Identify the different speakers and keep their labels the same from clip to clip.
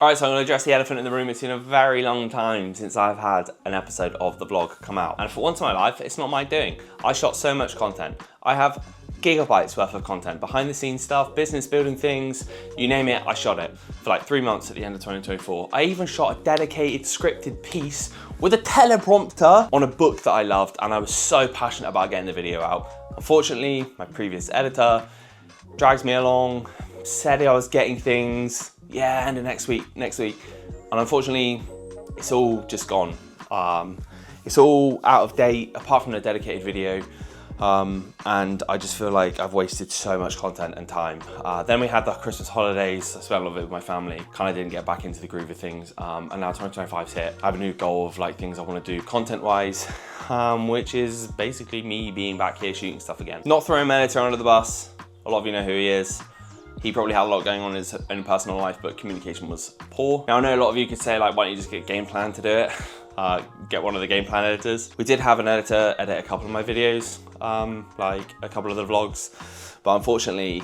Speaker 1: Alright, so I'm going to address the elephant in the room. It's been a very long time since I've had an episode of the vlog come out. And for once in my life, it's not my doing. I shot so much content. I have gigabytes worth of content, behind the scenes stuff, business building things, you name it, I shot it for like 3 months at the end of 2024. I even shot a dedicated scripted piece with a teleprompter on a book that I loved, and I was so passionate about getting the video out. Unfortunately, my previous editor drags me along, said I was getting things, yeah, and the next week. And unfortunately, it's all just gone. It's all out of date, apart from the dedicated video. And I just feel like I've wasted so much content and time. Then we had the Christmas holidays. I spent a lot of it with my family. Kind of didn't get back into the groove of things. And now 2025's hit. I have a new goal of like things I want to do content-wise, which is basically me being back here shooting stuff again. Not throwing my editor under the bus. A lot of you know who he is. He probably had a lot going on in his own personal life, but communication was poor. Now I know a lot of you could say like, why don't you just get Gameplan to do it? Get one of the Gameplan editors. We did have an editor edit a couple of my videos, like a couple of the vlogs, but unfortunately,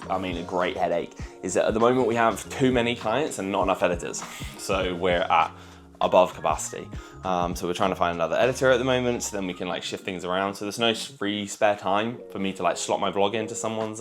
Speaker 1: I mean, a great headache is that at the moment we have too many clients and not enough editors. So we're at above capacity. So we're trying to find another editor at the moment, so then we can like shift things around. So there's no free spare time for me to like slot my vlog into someone's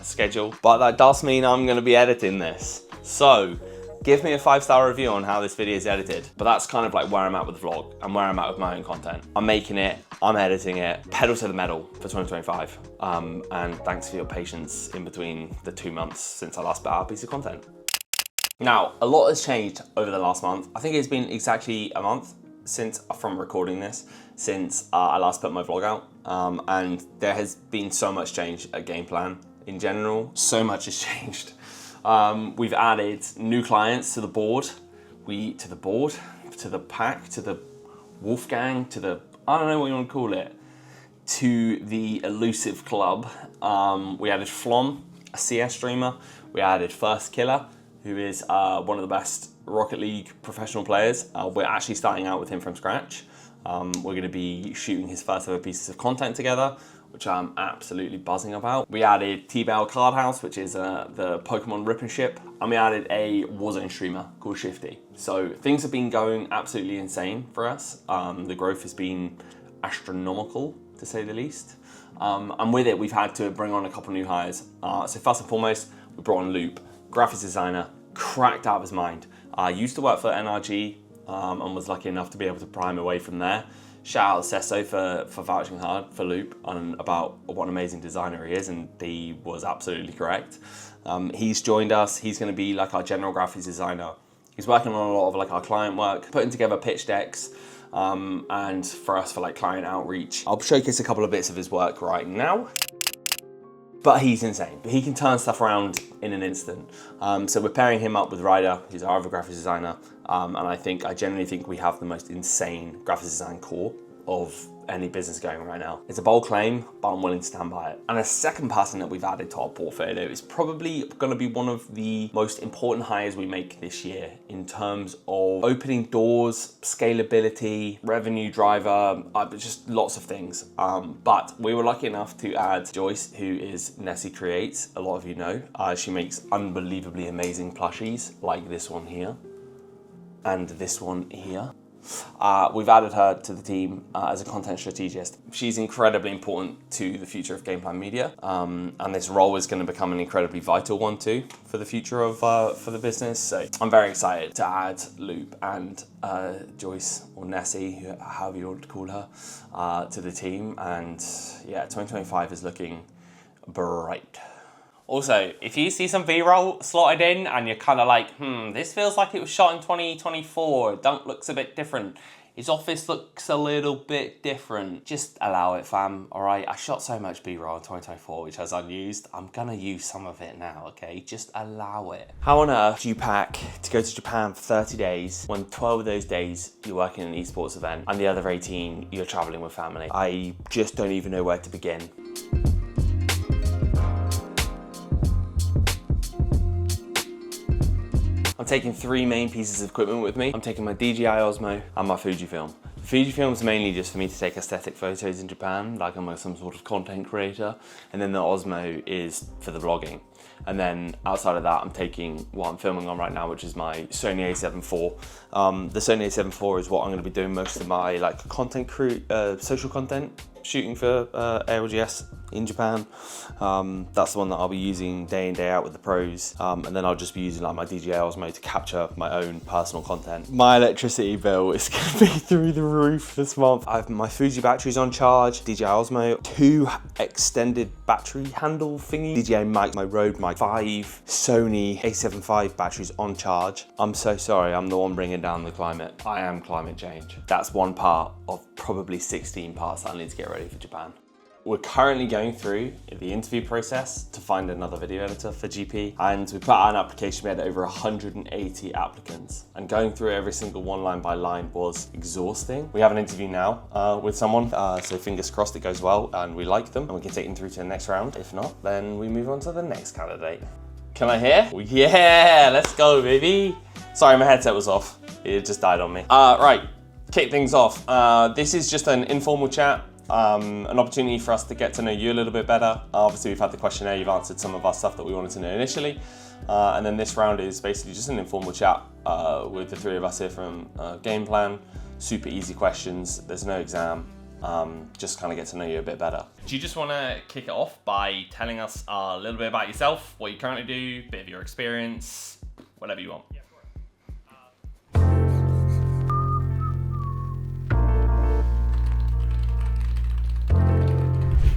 Speaker 1: schedule. But that does mean I'm gonna be editing this. So give me a 5-star review on how this video is edited. But that's kind of like where I'm at with the vlog and where I'm at with my own content. I'm making it, I'm editing it, pedal to the metal for 2025. And thanks for your patience in between the 2 months since I last put out a piece of content. Now, a lot has changed over the last month. I think it's been exactly a month from recording this, since I last put my vlog out. And there has been so much change at Gameplan in general. So much has changed. We've added new clients to the board, to the pack, to the Wolfgang, to the, I don't know what you want to call it, to the elusive club. We added Flom, a CS streamer. We added Firstkiller, who is one of the best Rocket League professional players. We're actually starting out with him from scratch. We're going to be shooting his first ever pieces of content together, which I'm absolutely buzzing about. We added T-Bell Card House, which is the Pokemon Rip and Ship, and we added a Warzone streamer called Shifty. So things have been going absolutely insane for us. The growth has been astronomical, to say the least. And with it, we've had to bring on a couple new hires. So first and foremost, we brought on Loop, graphics designer, cracked out of his mind. Used to work for NRG and was lucky enough to be able to pry him away from there. Shout out to Sesso for vouching hard for Loop and about what an amazing designer he is, and he was absolutely correct. He's joined us. He's going to be like our general graphics designer. He's working on a lot of like our client work, putting together pitch decks, and for us for like client outreach. I'll showcase a couple of bits of his work right now. But he's insane. He can turn stuff around in an instant. So we're pairing him up with Ryder, who's our other graphics designer. And I genuinely think we have the most insane graphics design core of any business going right now. It's a bold claim, but I'm willing to stand by it. And a second person that we've added to our portfolio is probably gonna be one of the most important hires we make this year in terms of opening doors, scalability, revenue driver, just lots of things. But we were lucky enough to add Joyce, who is Nessie Creates, a lot of you know. She makes unbelievably amazing plushies like this one here and this one here. We've added her to the team as a content strategist. She's incredibly important to the future of Gameplan Media, and this role is going to become an incredibly vital one too for the future of for the business. So I'm very excited to add Loop and Joyce, or Nessie, however you want to call her, to the team. And yeah, 2025 is looking bright. Also, if you see some B-roll slotted in and you're kind of like, this feels like it was shot in 2024, Dunk looks a bit different, his office looks a little bit different, just allow it, fam, all right? I shot so much B-roll in 2024, which was unused. I'm gonna use some of it now, okay? Just allow it. How on earth do you pack to go to Japan for 30 days when 12 of those days you're working in an esports event and the other 18 you're traveling with family? I just don't even know where to begin. I'm taking 3 main pieces of equipment with me. I'm taking my DJI Osmo and my Fujifilm. Fujifilm's mainly just for me to take aesthetic photos in Japan, like I'm some sort of content creator, and then the Osmo is for the vlogging. And then outside of that, I'm taking what I'm filming on right now, which is my Sony a7 IV. The Sony a7 IV is what I'm going to be doing most of my like social content shooting for ALGS in Japan. That's the one that I'll be using day in, day out with the pros. And then I'll just be using like my DJI Osmo to capture my own personal content. My electricity bill is gonna be through the roof this month. I have my Fuji batteries on charge, DJI Osmo, 2 extended battery handle thingy, DJI mic, my Rode mic, 5 Sony a7 IV batteries on charge. I'm so sorry, I'm the one bringing down the climate. I am climate change. That's one part of probably 16 parts that I need to get ready for Japan. We're currently going through the interview process to find another video editor for GP, and we put out an application. We had over 180 applicants, and going through every single one line by line was exhausting. We have an interview now with someone, so fingers crossed it goes well and we like them and we can take them through to the next round. If not, then we move on to the next candidate. Can I hear? Yeah, let's go, baby. Sorry, my headset was off. It just died on me. Right, kick things off. This is just an informal chat. An opportunity for us to get to know you a little bit better. Obviously, we've had the questionnaire, you've answered some of our stuff that we wanted to know initially. And then this round is basically just an informal chat with the 3 of us here from Gameplan. Super easy questions, there's no exam. Just kind of get to know you a bit better. Do you just want to kick it off by telling us a little bit about yourself, what you currently do, a bit of your experience, whatever you want?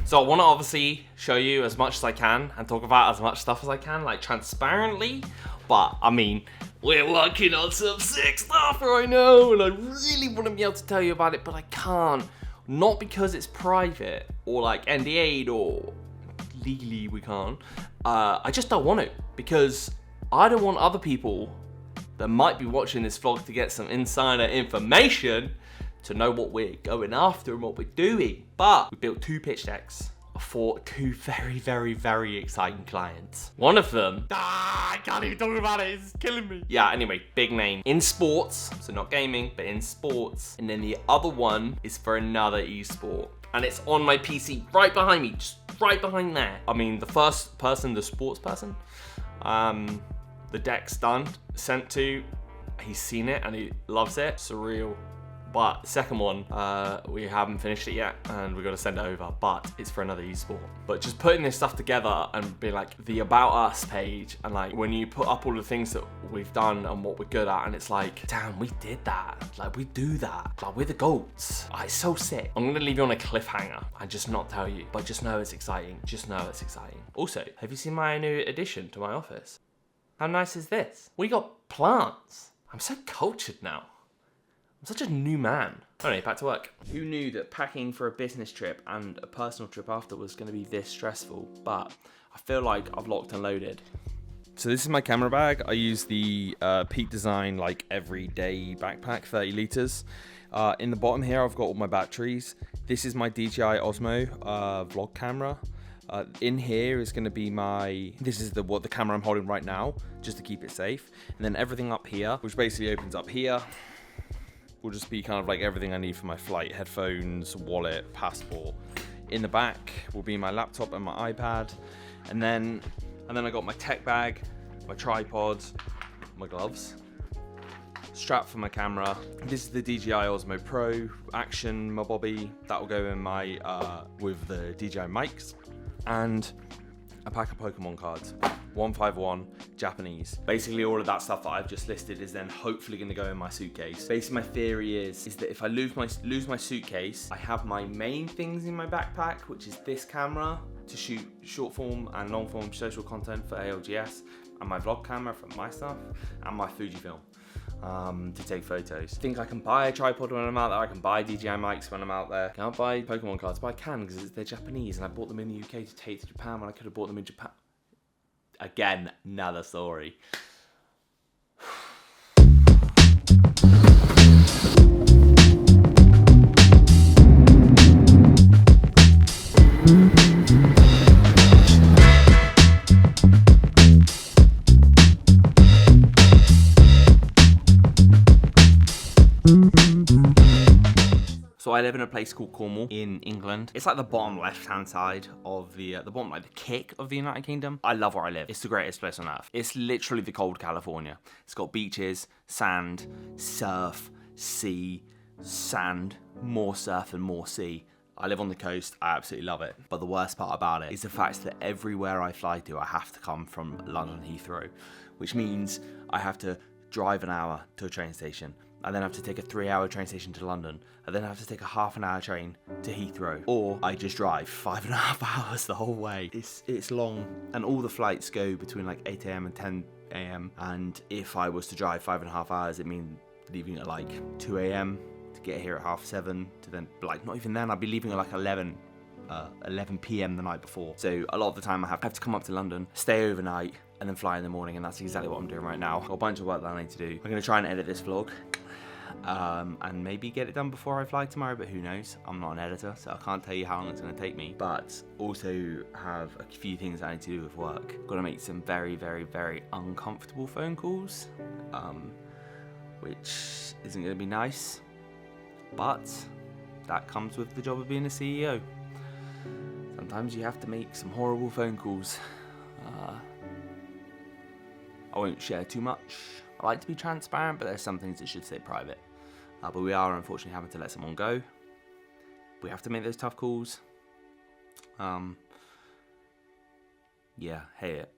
Speaker 1: So I want to obviously show you as much as I can and talk about as much stuff as I can, like transparently, but I mean, we're working on some sick stuff right now and I really want to be able to tell you about it, but I can't. Not because it's private or like NDA'd or legally we can't. I just don't want to, because I don't want other people that might be watching this vlog to get some insider information to know what we're going after and what we're doing. But we built 2 pitch decks for 2 very, very, very exciting clients. One of them, I can't even talk about it, it's killing me. Yeah, anyway, big name in sports, so not gaming, but in sports. And then the other one is for another esport. And it's on my PC right behind me, just right behind there. I mean, the first person, the sports person, the deck's done, sent to, he's seen it and he loves it, surreal. But the second one, we haven't finished it yet and we're gonna send it over, but it's for another esport. But just putting this stuff together and be like the About Us page, and like when you put up all the things that we've done and what we're good at, and it's like, damn, we did that. Like we do that. Like we're the GOATs. It's so sick. I'm gonna leave you on a cliffhanger and just not tell you, but just know it's exciting. Just know it's exciting. Also, have you seen my new addition to my office? How nice is this? We got plants. I'm so cultured now. I'm such a new man. Anyway, back to work. Who knew that packing for a business trip and a personal trip after was going to be this stressful? But I feel like I've locked and loaded. So this is my camera bag. I use the Peak Design like everyday backpack, 30 liters. In the bottom here, I've got all my batteries. This is my DJI Osmo vlog camera. In here is going to be this is the camera I'm holding right now, just to keep it safe. And then everything up here, which basically opens up here, will just be kind of like everything I need for my flight: headphones, wallet, passport. In the back will be my laptop and my iPad, and then I got my tech bag, my tripod, my gloves, strap for my camera. This is the DJI Osmo Pro Action, my bobby. That will go in my with the DJI mics, and a pack of Pokemon cards. 151 Japanese. Basically all of that stuff that I've just listed is then hopefully going to go in my suitcase. Basically my theory is that if I lose my suitcase, I have my main things in my backpack, which is this camera to shoot short form and long form social content for ALGS, and my vlog camera for my stuff, and my Fujifilm to take photos. I think I can buy a tripod when I'm out there, I can buy DJI mics when I'm out there. I can't buy Pokemon cards, but I can because they're Japanese and I bought them in the UK to take to Japan when I could have bought them in Japan. Again, another story. So I live in a place called Cornwall in England. It's like the bottom left-hand side of the bottom, like the kick of the United Kingdom. I love where I live. It's the greatest place on earth. It's literally the cold California. It's got beaches, sand, surf, sea, sand, more surf and more sea. I live on the coast, I absolutely love it. But the worst part about it is the fact that everywhere I fly to, I have to come from London Heathrow, which means I have to drive an hour to a train station. I then have to take a 3-hour train station to London. I then have to take a half an hour train to Heathrow. Or I just drive 5.5 hours the whole way. It's long, and all the flights go between like 8 a.m. and 10 a.m. And if I was to drive 5.5 hours, it means leaving at like 2 a.m. to get here at 7:30 to then, like, not even then, I'd be leaving at like 11 p.m. the night before. So a lot of the time I have to come up to London, stay overnight, and then fly in the morning, and that's exactly what I'm doing right now. I've got a bunch of work that I need to do. I'm going to try and edit this vlog, and maybe get it done before I fly tomorrow, but who knows? I'm not an editor, so I can't tell you how long it's going to take me. But also have a few things I need to do with work. Got to make some very, very, very uncomfortable phone calls, which isn't going to be nice, but that comes with the job of being a CEO. Sometimes you have to make some horrible phone calls. I won't share too much. I like to be transparent, but there's some things that should stay private. But we are unfortunately having to let someone go. We have to make those tough calls. Yeah, hate it.